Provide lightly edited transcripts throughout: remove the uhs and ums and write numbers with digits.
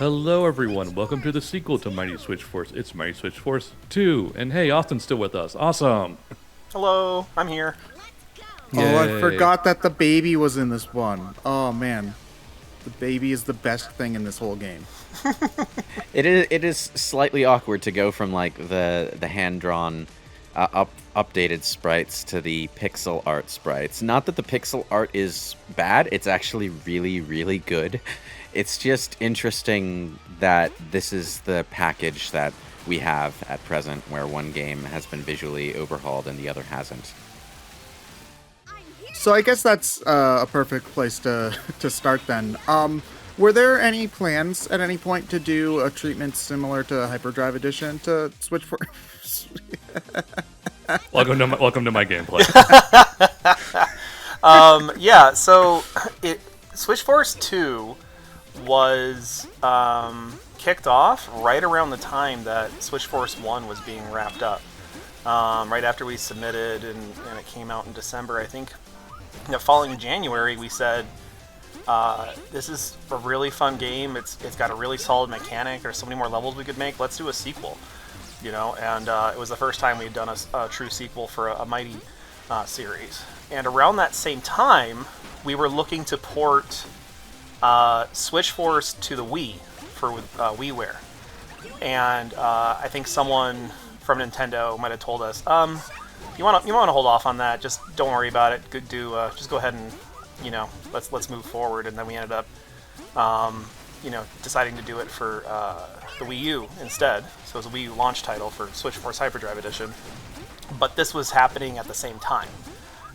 Hello everyone, welcome to the sequel to Mighty Switch Force. It's Mighty Switch Force 2, and hey, Austin's still with us. Awesome! Hello, I'm here. Oh, I Yay. forgot that the baby was in this one. Oh man, the baby is the best thing in this whole game. It is slightly awkward to go from like the hand-drawn updated sprites to the pixel art sprites. Not that the pixel art is bad, it's actually really good. It's just interesting that this is the package that we have at present, where one game has been visually overhauled and the other hasn't. So I guess that's a perfect place to start then. Were there any plans at any point to do a treatment similar to Hyperdrive Edition to Switch Force? Welcome to my gameplay. Yeah, so Switch Force 2 was kicked off right around the time that Switch Force 1 was being wrapped up. Right after we submitted and it came out in December, I think. The following January, we said, this is a really fun game. It's got a really solid mechanic. There's so many more levels we could make. Let's do a sequel. You know, and it was the first time we had done a true sequel for a Mighty series. And around that same time, we were looking to port Switch Force to the Wii for WiiWare. And I think someone from Nintendo might have told us, you want to hold off on that. Just don't worry about it. Just go ahead and, let's move forward. And then we ended up, deciding to do it for the Wii U instead. So it was a Wii U launch title for Switch Force Hyperdrive Edition. But this was happening at the same time.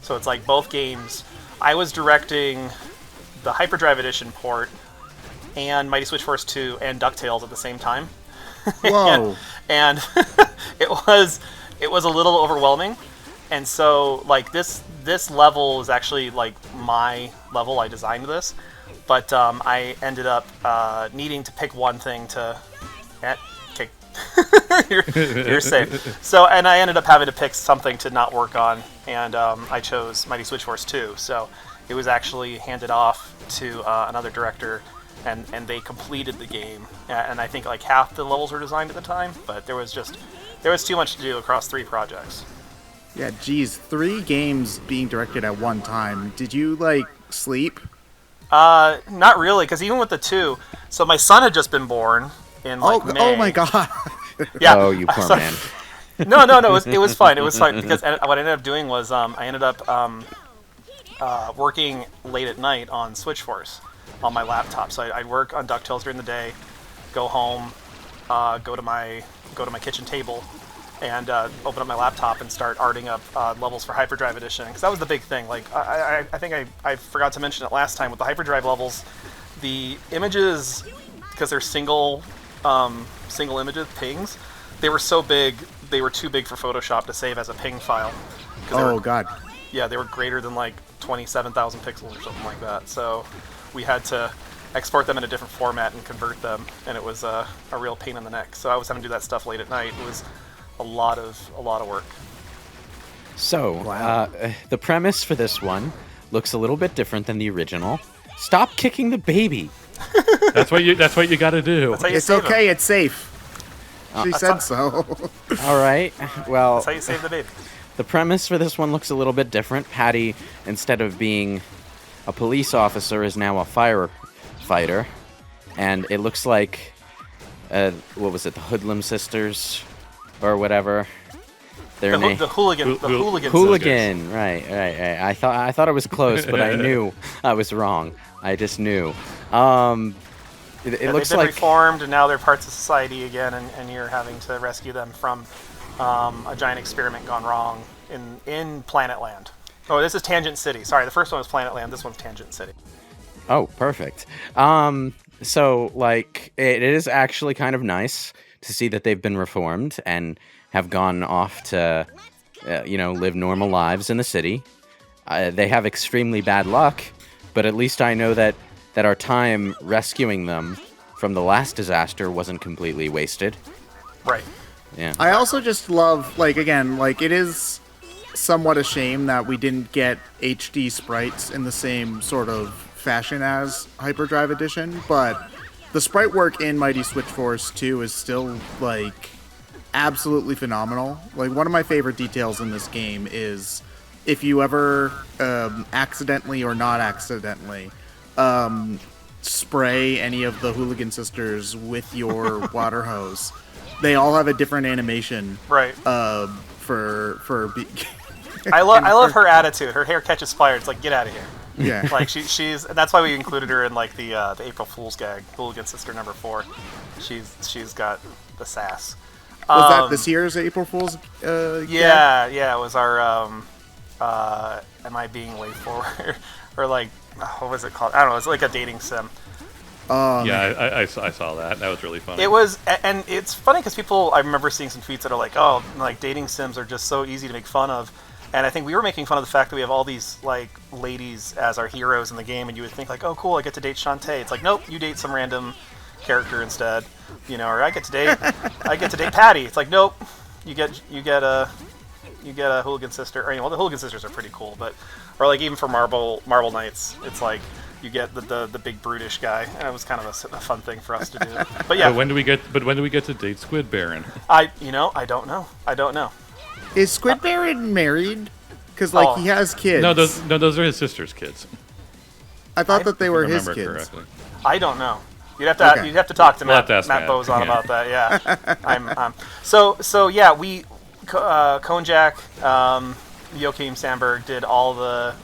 So it's like both games. I was directing the Hyperdrive Edition port and Mighty Switch Force 2 and DuckTales at the same time. Whoa! and it was a little overwhelming. And so like this level is actually like my level. I designed this, but I ended up needing to pick one thing to. Okay, you're safe. So and I ended up having to pick something to not work on, and I chose Mighty Switch Force 2. So it was actually handed off to another director, and they completed the game. And I think like half the levels were designed at the time, but there was too much to do across 3 projects. Yeah, geez, 3 games being directed at one time. Did you sleep? Not really, because even with the 2, so my son had just been born in May. Oh my god! Yeah. Oh, you poor man. No, it was fine. It was fine because what I ended up doing was I ended up working late at night on Switch Force on my laptop. So I'd work on DuckTales during the day, go home, go to my kitchen table, and open up my laptop and start arting up levels for Hyperdrive Edition, because that was the big thing. Like I think I forgot to mention it last time with the Hyperdrive levels, the images, because they're single images, pings, they were so big, they were too big for Photoshop to save as a ping file. Oh god. Yeah, they were greater than like 27,000 pixels or something like that. So we had to export them in a different format and convert them, and it was a real pain in the neck. So I was having to do that stuff late at night. It was a lot of work. So, Wow. the premise for this one looks a little bit different than the original. Stop kicking the baby. That's what you got to do. That's how you It's save okay. them. It's safe. She said so. All right. Well, That's how you save the baby. the premise for this one looks a little bit different. Patty, instead of being a police officer, is now a firefighter, and it looks like what was it, the Hoodlum Sisters, or whatever. Their name. The hooligan. The hooligan. Hooligan, right. I thought I was close, but I knew I was wrong. I just knew. It looks they've been like reformed, and now they're parts of society again, and you're having to rescue them from a giant experiment gone wrong in Planet Land. Oh, this is Tangent City. Sorry, the first one was Planet Land. This one's Tangent City. Oh, perfect. So like it is actually kind of nice to see that they've been reformed and have gone off to live normal lives in the city. They have extremely bad luck, but at least I know that our time rescuing them from the last disaster wasn't completely wasted. Right. Yeah. I also just love, it is somewhat a shame that we didn't get HD sprites in the same sort of fashion as Hyperdrive Edition, but the sprite work in Mighty Switch Force 2 is still like absolutely phenomenal. Like one of my favorite details in this game is if you ever accidentally or not accidentally spray any of the Hooligan Sisters with your water hose, they all have a different animation. Right. I love her attitude. Her hair catches fire. It's like, get out of here. Yeah. Like she's that's why we included her in like the April Fool's gag, Hooligan Sister number 4. She's got the sass. Was that this year's April Fool's? Yeah, it was our Am I Being Late For? Or like, what was it called? I don't know. It's like a dating sim. Yeah, I saw that. That was really funny. It was, and it's funny because people, I remember seeing some tweets that are like, oh, like dating sims are just so easy to make fun of. And I think we were making fun of the fact that we have all these like ladies as our heroes in the game, and you would think like, oh, cool, I get to date Shantae. It's like, nope, you date some random character instead, you know. Or I get to date Patty. It's like, nope, you get a Hooligan Sister. Or, you know, well, the Hooligan Sisters are pretty cool, but or like even for Marble Knights, it's like you get the big brutish guy, and it was kind of a fun thing for us to do. But yeah, But when do we get to date Squid Baron? I don't know. Is Squid Baron married? Because like he has kids. No, those are his sister's kids. I thought that they were If I his remember kids. correctly. I don't know. You'd have to talk to We'll have Matt to ask Matt. Bozon Yeah. about that. Yeah, so yeah, we Konjac, Joachim Sandberg did all the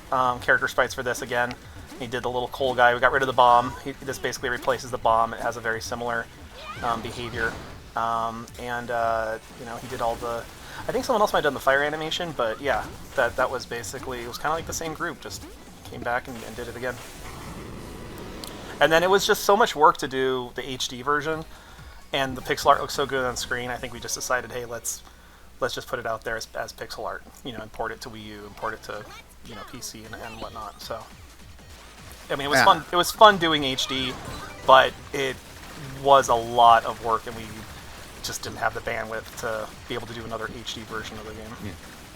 character sprites for this again. He did the little coal guy. We got rid of the bomb. This basically replaces the bomb. It has a very similar behavior, and you know, he did all the. I think someone else might have done the fire animation, but yeah, that was basically, it was kind of like the same group, just came back and did it again. And then it was just so much work to do the HD version, and the pixel art looks so good on screen. I think we just decided, hey, let's just put it out there as pixel art, you know, import it to Wii U, import it to, you know, PC and whatnot. So, I mean, it was fun. It was fun doing HD, but it was a lot of work, and we just didn't have the bandwidth to be able to do another HD version of the game. Yeah.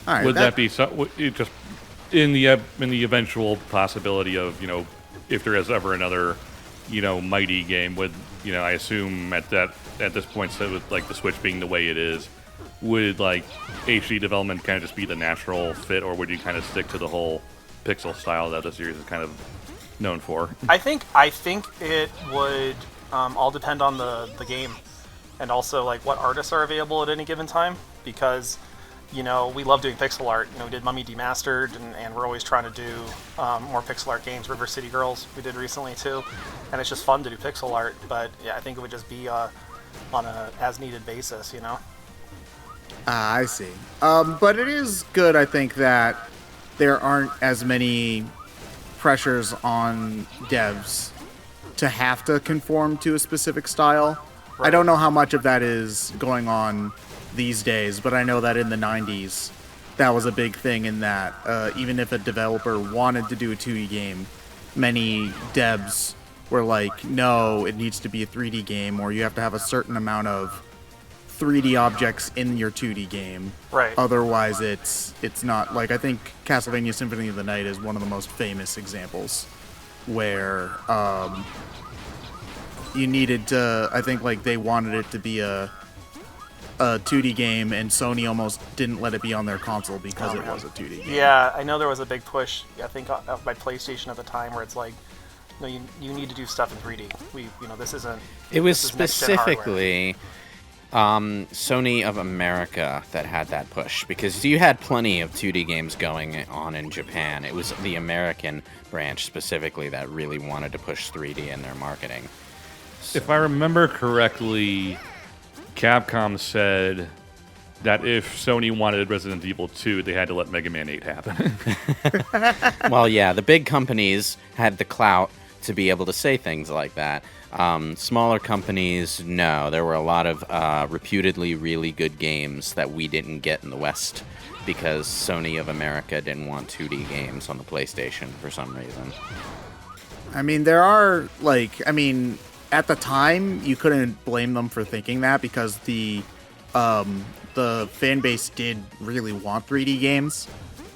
All right, Would that be just in the eventual possibility of, you know, if there is ever another, you know, Mighty game, would, you know, I assume at this point, so with like the Switch being the way it is, would like HD development kind of just be the natural fit, or would you kind of stick to the whole pixel style that the series is kind of known for? I think it would all depend on the game, and also like what artists are available at any given time, because, you know, we love doing pixel art. You know, we did Mummy Demastered, and we're always trying to do more pixel art games. River City Girls we did recently too, and it's just fun to do pixel art. But yeah, I think it would just be on a as needed basis, you know. I see. But it is good, I think, that there aren't as many pressures on devs to have to conform to a specific style. Right. I don't know how much of that is going on these days, but I know that in the 90s, that was a big thing, in that even if a developer wanted to do a 2D game, many devs were like, no, it needs to be a 3D game, or you have to have a certain amount of 3D objects in your 2D game. Right. Otherwise, it's not. Like, I think Castlevania Symphony of the Night is one of the most famous examples where you needed to, I think, like, they wanted it to be a 2D game, and Sony almost didn't let it be on their console because it was a 2D game. Yeah, I know there was a big push, I think, by PlayStation at the time, where it's like, no, you need to do stuff in 3D. This isn't. It was this is next-gen hardware. specifically Sony of America that had that push, because you had plenty of 2D games going on in Japan. It was the American branch specifically that really wanted to push 3D in their marketing. So. If I remember correctly, Capcom said that if Sony wanted Resident Evil 2, they had to let Mega Man 8 happen. Well, yeah, the big companies had the clout to be able to say things like that. Smaller companies, no. There were a lot of reputedly really good games that we didn't get in the West because Sony of America didn't want 2D games on the PlayStation for some reason. I mean, there are, at the time, you couldn't blame them for thinking that, because the fan base did really want 3D games.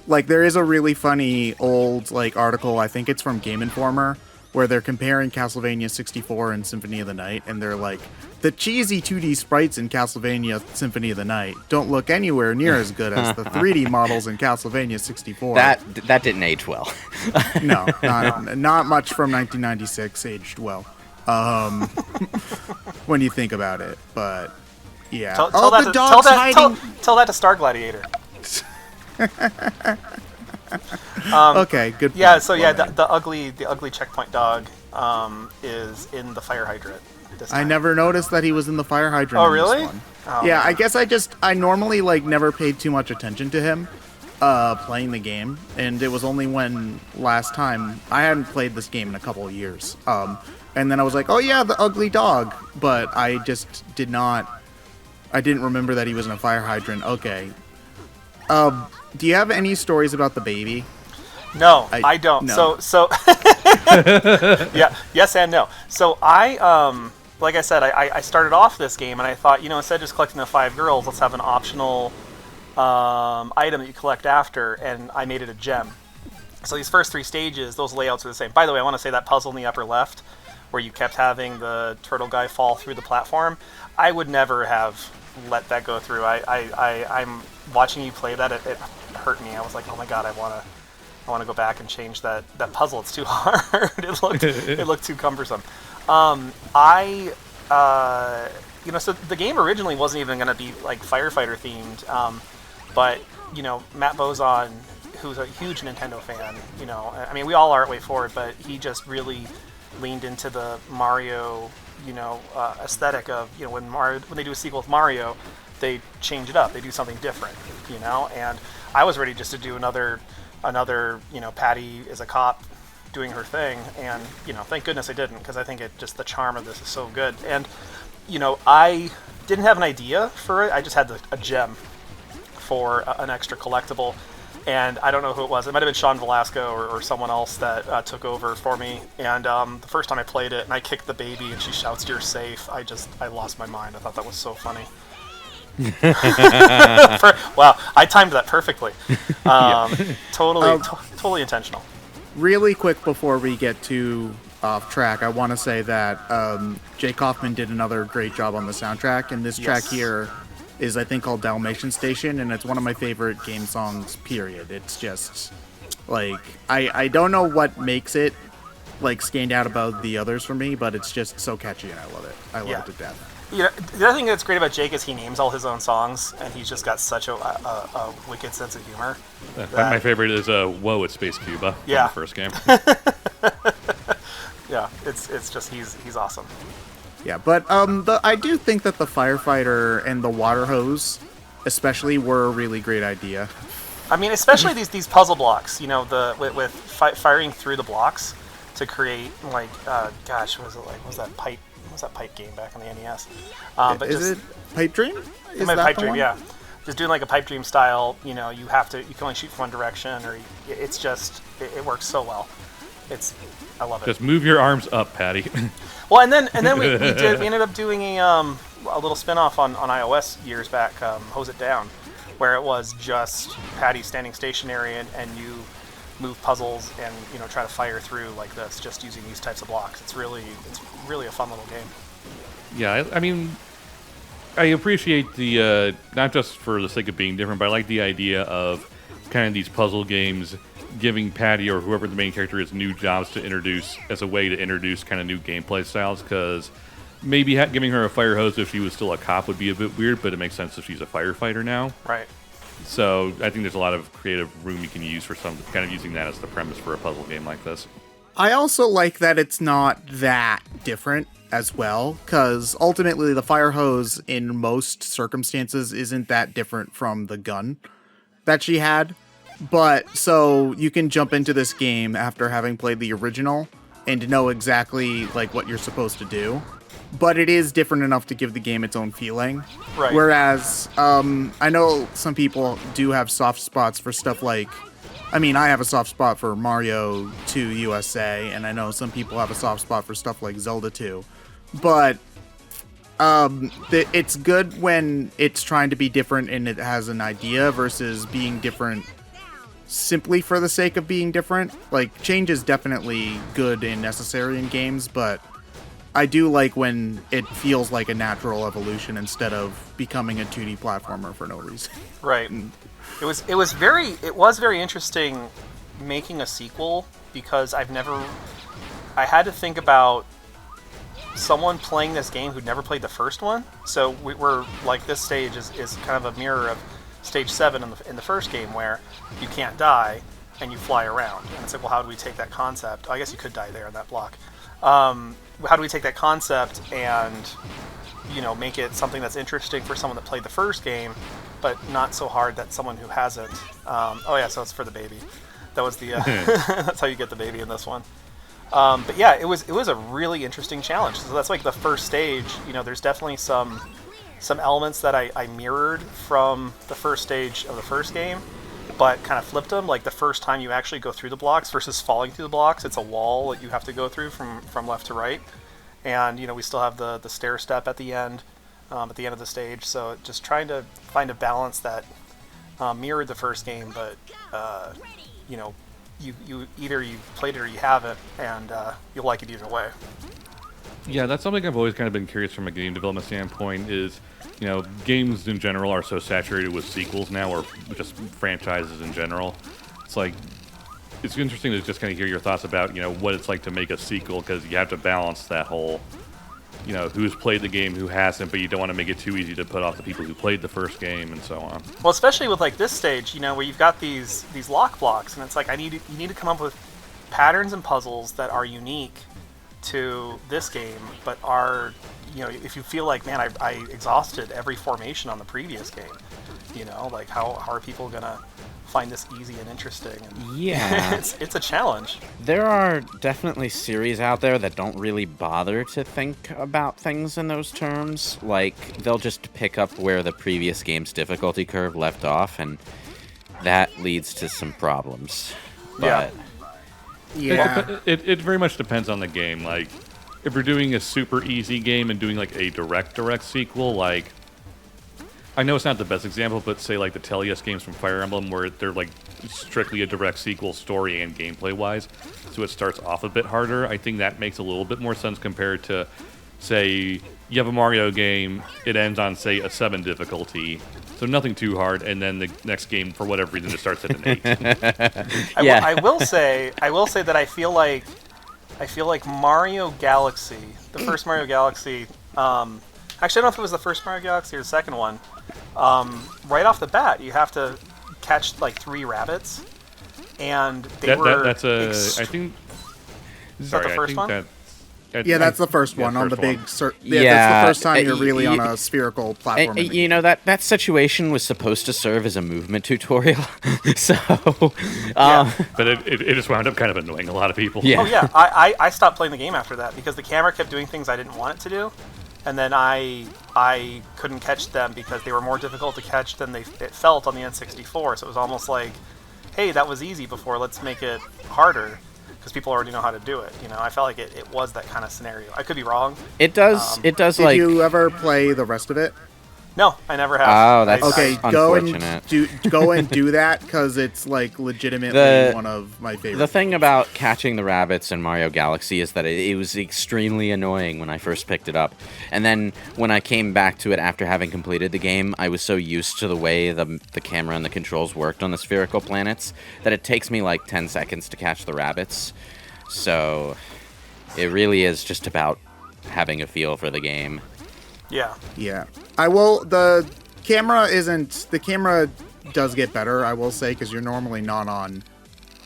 Like, there is a really funny old article, I think it's from Game Informer, where they're comparing Castlevania 64 and Symphony of the Night, and they're like, the cheesy 2D sprites in Castlevania Symphony of the Night don't look anywhere near as good as the 3D models in Castlevania 64. That didn't age well. No, not much from 1996 aged well, when you think about it. But yeah, Tell the that dog's hiding. Tell that to Star Gladiator. Okay, good. Yeah, point. so yeah, Well, the ugly checkpoint dog is in the fire hydrant. This I time. never noticed that he was in the fire hydrant. Oh, in this really? one. Oh, Yeah, man. I guess I normally like never paid too much attention to him playing the game, and it was only when last time I hadn't played this game in a couple of years. And then I was like, oh yeah, the ugly dog, but I just didn't remember that he was in a fire hydrant. Okay. Do you have any stories about the baby? No, I don't. no. So yeah, yes and no. So like I said, I started off this game and I thought, instead of just collecting the 5 girls, let's have an optional item that you collect after, and I made it a gem. So these first 3 stages, those layouts are the same. By the way, I want to say that puzzle in the upper left, where you kept having the turtle guy fall through the platform, I would never have let that go through. I'm watching you play that. It hurt me. I was like, oh my god, I want to go back and change that puzzle. It's too hard. It looked too cumbersome. So the game originally wasn't even going to be like firefighter themed, but Matt Bozon, who's a huge Nintendo fan, I mean we all are at Way Forward, but he just really leaned into the Mario, aesthetic of when they do a sequel with Mario, they change it up, they do something different, and I was ready just to do another Patty is a cop doing her thing, and thank goodness I didn't, because I think the charm of this is so good. And I didn't have an idea for it, I just had a gem for an extra collectible, and I don't know who it was. It might have been Sean Velasco or someone else that took over for me. And the first time I played it and I kicked the baby and she shouts, "You're safe," I lost my mind. I thought that was so funny. Wow, I timed that perfectly. Totally intentional. Really quick before we get too off track, I want to say that Jay Kaufman did another great job on the soundtrack, and this track here is, I think, called Dalmatian Station, and it's one of my favorite game songs, period. It's just, like, I don't know what makes it, like, stand out about the others for me, but it's just so catchy, and I love it. I love it to death. The other thing that's great about Jake is he names all his own songs, and he's just got such a wicked sense of humor. My favorite is "Whoa" at Space Cuba from the first game. Yeah, it's just he's awesome. Yeah, but I do think that the firefighter and the water hose, especially, were a really great idea. I mean, especially these puzzle blocks. With firing through the blocks to create what was it like? What was that pipe game back on the NES? Is it Pipe Dream? It might be Pipe Dream, yeah. Just doing like a Pipe Dream style. You can only shoot from one direction, or it works so well. I love it. Just move your arms up, Patty. Well, and then we ended up doing a little spin-off on iOS years back, Hose It Down, where it was just Patty standing stationary and you move puzzles and try to fire through like this, just using these types of blocks. It's really a fun little game. Yeah, I mean, I appreciate the not just for the sake of being different, but I like the idea of kind of these puzzle games giving Patty or whoever the main character is new jobs to introduce as a way to introduce kind of new gameplay styles, because maybe giving her a fire hose if she was still a cop would be a bit weird, but it makes sense if she's a firefighter now. Right. So I think there's a lot of creative room you can use for some kind of using that as the premise for a puzzle game like this. I also like that it's not that different as well, because ultimately the fire hose in most circumstances isn't that different from the gun that she had. But so you can jump into this game after having played the original and know exactly like what you're supposed to do. But it is different enough to give the game its own feeling. Right. Whereas I know some people do have soft spots for stuff like, I mean, I have a soft spot for Mario 2 USA, and I know some people have a soft spot for stuff like Zelda 2. But it's good when it's trying to be different and it has an idea versus being different simply for the sake of being different. Like, change is definitely good and necessary in games, but I do like when it feels like a natural evolution instead of becoming a 2D platformer for no reason. Right. It was very interesting making a sequel, because I had to think about someone playing this game who'd never played the first one. So we're like, this stage is kind of a mirror of stage 7 in the first game, where you can't die and you fly around. And it's like, well, how do we take that concept? I guess you could die there in that block. How do we take that concept and, make it something that's interesting for someone that played the first game, but not so hard that someone who hasn't. So it's for the baby. That was the that's how you get the baby in this one. But yeah, it was a really interesting challenge. So that's like the first stage. There's definitely some elements that I mirrored from the first stage of the first game, but kind of flipped them. Like the first time you actually go through the blocks versus falling through the blocks, it's a wall that you have to go through from left to right. And we still have the stair step at the end of the stage. So just trying to find a balance that mirrored the first game, but you either you played it or you haven't, and you'll like it either way. Yeah, that's something I've always kind of been curious from a game development standpoint is, games in general are so saturated with sequels now, or just franchises in general. It's like, it's interesting to just kind of hear your thoughts about, what it's like to make a sequel, because you have to balance that whole, who's played the game, who hasn't, but you don't want to make it too easy to put off the people who played the first game, and so on. Well, especially with like this stage, where you've got these lock blocks, and it's like you need to come up with patterns and puzzles that are unique to this game, but are, if you feel like, man, I exhausted every formation on the previous game, like how are people gonna find this easy and interesting? And Yeah. it's a challenge. There are definitely series out there that don't really bother to think about things in those terms. Like, they'll just pick up where the previous game's difficulty curve left off, and that leads to some problems. But Yeah. It very much depends on the game. Like, if you're doing a super easy game and doing like a direct sequel, like, I know it's not the best example, but say like the Teleus games from Fire Emblem, where they're like strictly a direct sequel story and gameplay wise, so it starts off a bit harder. I think that makes a little bit more sense compared to, say, you have a Mario game, it ends on, say, a 7 difficulty, so nothing too hard, and then the next game, for whatever reason, it starts at an 8. I will say that I feel like Mario Galaxy, the first Mario Galaxy, actually I don't know if it was the first Mario Galaxy or the second one, right off the bat you have to catch like 3 rabbits, and that's I think. Is that the first one? That's the first one on the big. Yeah, that's the first time you're really on a spherical platform. That situation was supposed to serve as a movement tutorial, so. But it just wound up kind of annoying a lot of people. Yeah. Oh yeah, I stopped playing the game after that because the camera kept doing things I didn't want it to do, and then I couldn't catch them because they were more difficult to catch than it felt on the N64. So it was almost like, hey, that was easy before, let's make it harder, because people already know how to do it. I felt like it was that kind of scenario. I could be wrong. It does. Did you ever play the rest of it? No, I never have. Oh, that's okay. unfortunate. Go and do that, because it's like legitimately one of my favorites. The thing about catching the rabbits in Mario Galaxy is that it was extremely annoying when I first picked it up, and then when I came back to it after having completed the game, I was so used to the way the camera and the controls worked on the spherical planets that it takes me like 10 seconds to catch the rabbits. So it really is just about having a feel for the game. Yeah. Yeah. The camera does get better, I will say, because you're normally not on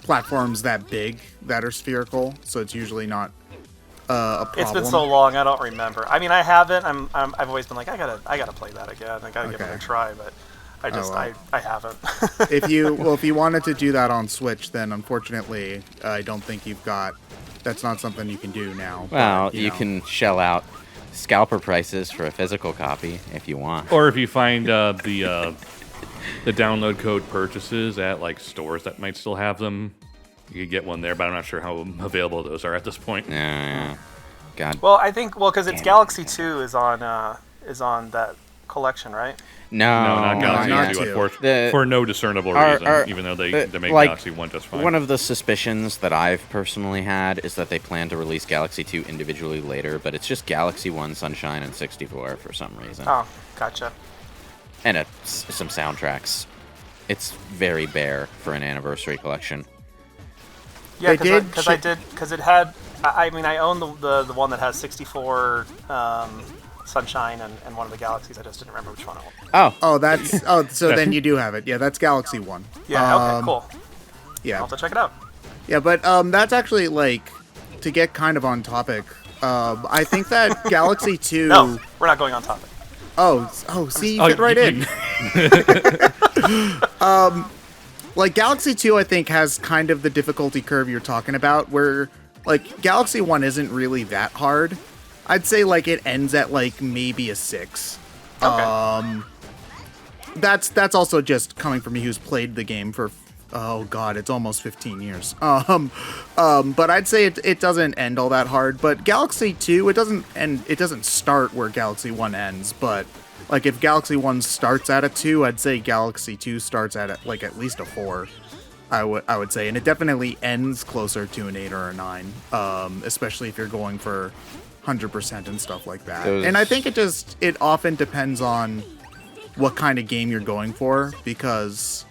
platforms that big that are spherical, so it's usually not a problem. It's been so long, I don't remember. I mean, I haven't. I've always been like, I gotta play that again. I gotta give it a try, but I haven't. If you wanted to do that on Switch, then unfortunately, I don't think that's not something you can do now. Well, but, you can shell out scalper prices for a physical copy if you want. Or if you find the download code purchases at like stores that might still have them, you could get one there. But I'm not sure how available those are at this point. Yeah. God. Well, I think because it's Galaxy 2 is on that collection, right? No, No, not Galaxy not 2, two. unfortunately, for no discernible reason, even though they make like, Galaxy 1 just fine. One of the suspicions that I've personally had is that they plan to release Galaxy 2 individually later, but it's just Galaxy 1, Sunshine, and 64 for some reason. Oh, gotcha. And some soundtracks. It's very bare for an anniversary collection. Yeah, They because it had. I mean, I own the one that has 64 Sunshine and one of the Galaxies. I just didn't remember which one it was. Oh, so then you do have it. Yeah, that's Galaxy 1. Yeah, okay, cool. Yeah. I'll have to check it out. Yeah, but that's actually, like, to get kind of on topic, I think that Galaxy 2... No, we're not going on topic. See, you fit right in. Like, Galaxy 2, I think, has kind of the difficulty curve you're talking about, where, like, Galaxy 1 isn't really that hard. I'd say, like, it ends at, like, maybe a 6. Okay. That's also just coming from me who's played the game for, oh god, it's almost 15 years. But I'd say it doesn't end all that hard. But Galaxy 2, it doesn't start where Galaxy 1 ends, but like if Galaxy 1 starts at a 2, I'd say Galaxy 2 starts at like at least a 4. I would say, and it definitely ends closer to an 8 or a 9, especially if you're going for 100% and stuff like that. And I think it often depends on what kind of game you're going for, because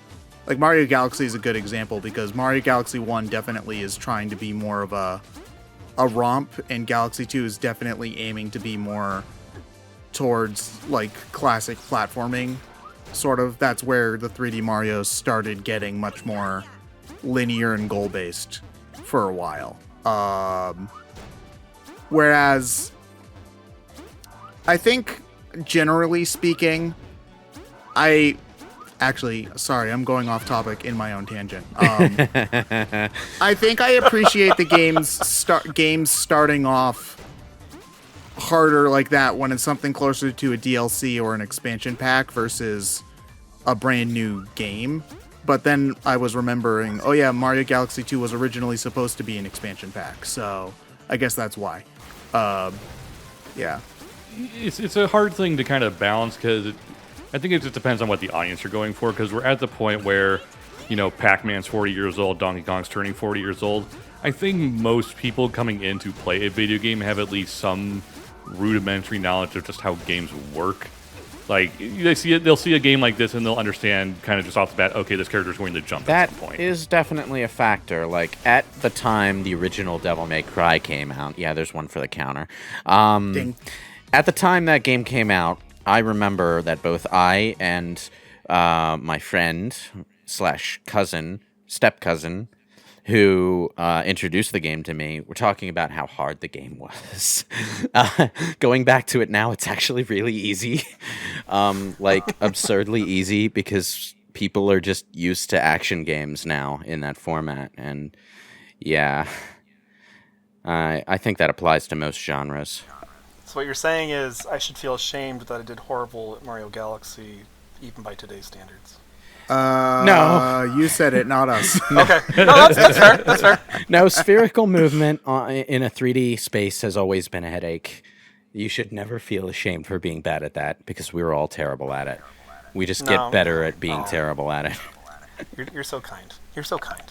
like Mario Galaxy is a good example, because Mario Galaxy 1 definitely is trying to be more of a romp, and Galaxy 2 is definitely aiming to be more towards like classic platforming. Sort of, that's where the 3D Marios started getting much more linear and goal-based for a while. Whereas I think, generally speaking, I'm going off topic in my own tangent. I think I appreciate the games starting off harder like that when it's something closer to a DLC or an expansion pack versus a brand new game. But then I was remembering, oh yeah, Mario Galaxy 2 was originally supposed to be an expansion pack, so I guess that's why. Yeah. It's a hard thing to kind of balance, because I think it just depends on what the audience you're going for, because we're at the point where, you know, Pac-Man's 40 years old, Donkey Kong's turning 40 years old. I think most people coming in to play a video game have at least some rudimentary knowledge of just how games work. Like, they'll see a game like this and they'll understand kind of just off the bat, okay, this character's going to jump at some point. That is definitely a factor. Like, at the time the original Devil May Cry came out, yeah, there's one for the counter. Ding. At the time that game came out, I remember that both I and my friend / cousin, step-cousin, who introduced the game to me, were talking about how hard the game was. Going back to it now, it's actually really easy. Like, absurdly easy, because people are just used to action games now in that format. And, yeah, I think that applies to most genres. So what you're saying is I should feel ashamed that I did horrible at Mario Galaxy, even by today's standards. No. You said it, not us. Okay. No, that's fair. That's fair. No, spherical movement in a 3D space has always been a headache. You should never feel ashamed for being bad at that, because we were all terrible at it. We just get better at being terrible at it. You're so kind. You're so kind.